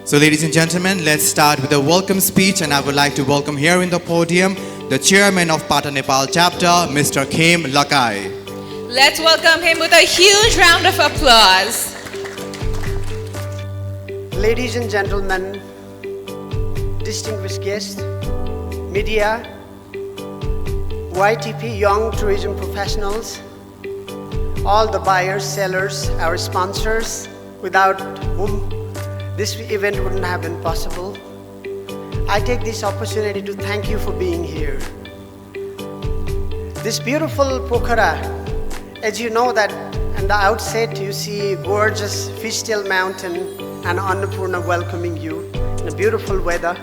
So ladies and gentlemen, let's start with a welcome speech, and I would like to welcome here in the podium the chairman of Pata Nepal chapter, Mr. Khem Lakai. Let's welcome him with a huge round of applause. Ladies and gentlemen, distinguished guests, media, YTP young tourism professionals, all the buyers, sellers, our sponsors, without whom this event wouldn't have been possible. I take this opportunity to thank you for being here. This beautiful Pokhara, as you know that at the outset you see gorgeous Fishtail Mountain and Annapurna welcoming you in a beautiful weather.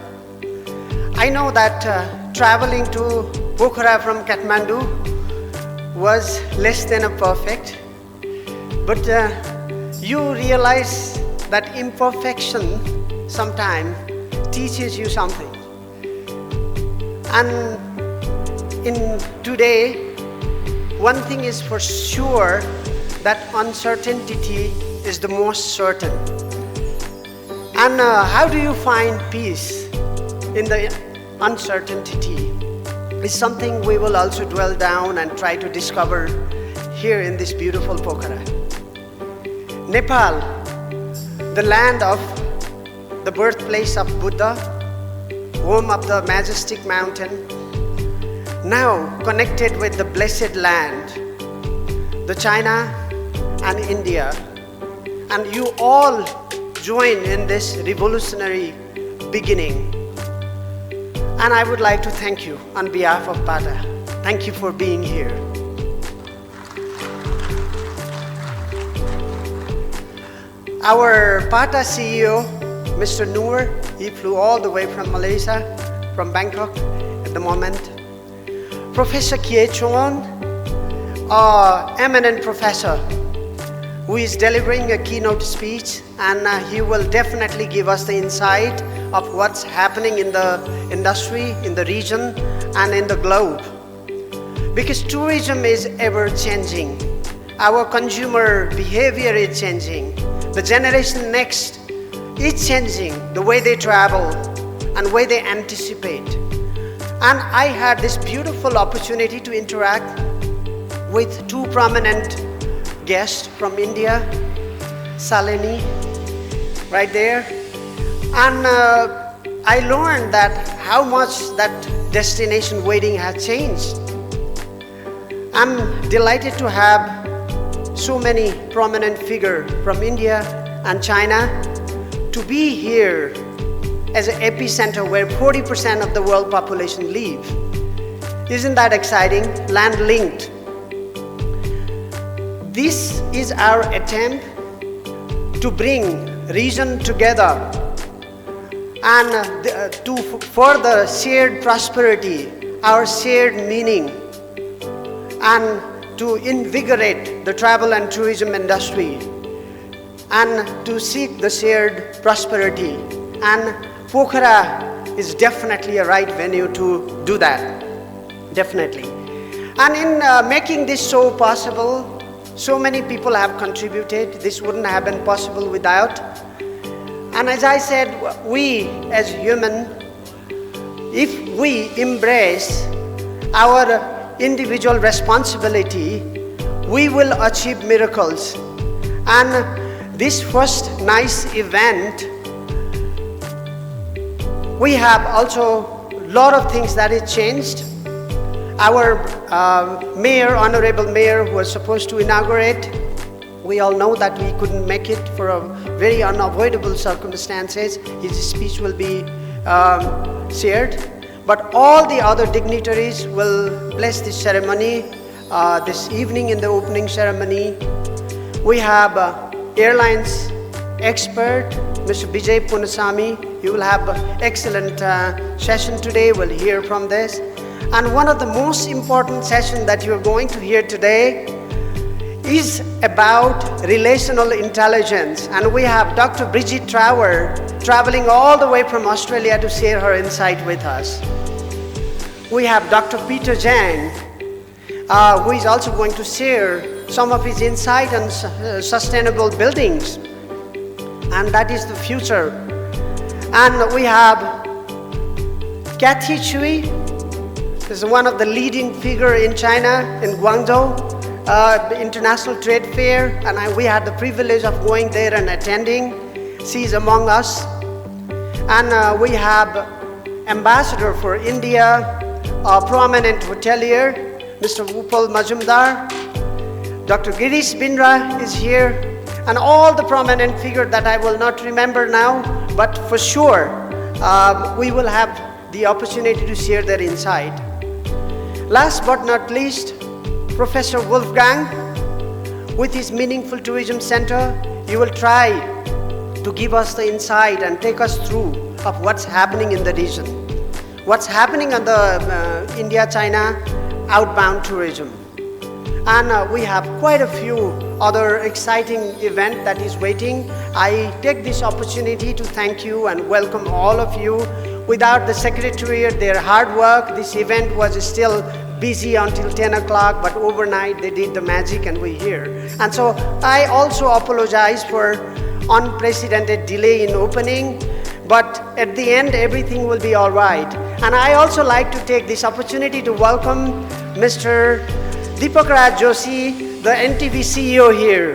I know that traveling to Pokhara from Kathmandu was less than a perfect, but you realize that imperfection sometimes teaches you something. And in today, one thing is for sure, that uncertainty is the most certain. And how do you find peace in the uncertainty is something we will also dwell down and try to discover here in this beautiful Pokhara. Nepal, the land of the birthplace of Buddha, home of the majestic mountain, now connected with the blessed land, the China and India, and you all join in this revolutionary beginning. And I would like to thank you on behalf of Pata. Thank you for being here. Our Pata CEO, Mr. Noor, he flew all the way from Malaysia, from Bangkok at the moment. Professor Kie Chon, eminent professor, who is delivering a keynote speech, and he will definitely give us the insight of what's happening in the industry, in the region, and in the globe. Because tourism is ever changing. Our consumer behavior is changing. The generation next is changing the way they travel and the way they anticipate. And I had this beautiful opportunity to interact with two prominent guests from India, Salini, right there. And I learned that how much that destination waiting has changed. I'm delighted to have so many prominent figures from India and China to be here as an epicenter where 40% of the world population live. Isn't that exciting? Land linked. This is our attempt to bring region together and to further shared prosperity, our shared meaning, and to invigorate the travel and tourism industry, and to seek the shared prosperity. And Pokhara is definitely a right venue to do that, definitely. And in making this so possible, so many people have contributed. This wouldn't have been possible without. And as I said, we as human, if we embrace our individual responsibility, we will achieve miracles. And this first nice event, we have also a lot of things that is changed. Our mayor, honorable mayor, who was supposed to inaugurate, we all know that he couldn't make it for a very unavoidable circumstances. His speech will be shared. But all the other dignitaries will bless this ceremony this evening in the opening ceremony. We have airlines expert, Mr. Vijay Punasamy. You will have an excellent session today. We'll hear from this. And one of the most important sessions that you're going to hear today is about relational intelligence. And we have Dr. Bridget Trower traveling all the way from Australia to share her insight with us. We have Dr. Peter Jang, who is also going to share some of his insight on sustainable buildings. And that is the future. And we have Kathy Chui, is one of the leading figure in China, in Guangzhou, the International Trade Fair, and we had the privilege of going there and attending. She is among us. And we have Ambassador for India, a prominent hotelier, Mr. Upal Majumdar. Dr. Girish Bindra is here, and all the prominent figures that I will not remember now, but for sure, we will have the opportunity to share their insight. Last but not least, Professor Wolfgang, with his Meaningful Tourism Center, he will try to give us the insight and take us through of what's happening in the region, what's happening on the India-China outbound tourism. And we have quite a few other exciting events that is waiting. I take this opportunity to thank you and welcome all of you. Without the Secretariat, their hard work, this event was still busy until 10 o'clock, but overnight they did the magic and we're here. And so I also apologize for unprecedented delay in opening, but at the end everything will be all right. And I also like to take this opportunity to welcome Mr. Deepak Raj Joshi, the NTV CEO here.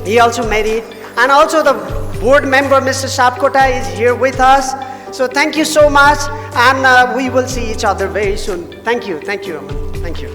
He also made it. And also the board member, Mr. Sapkota, is here with us. So thank you so much, and we will see each other very soon. Thank you, Aman. Thank you.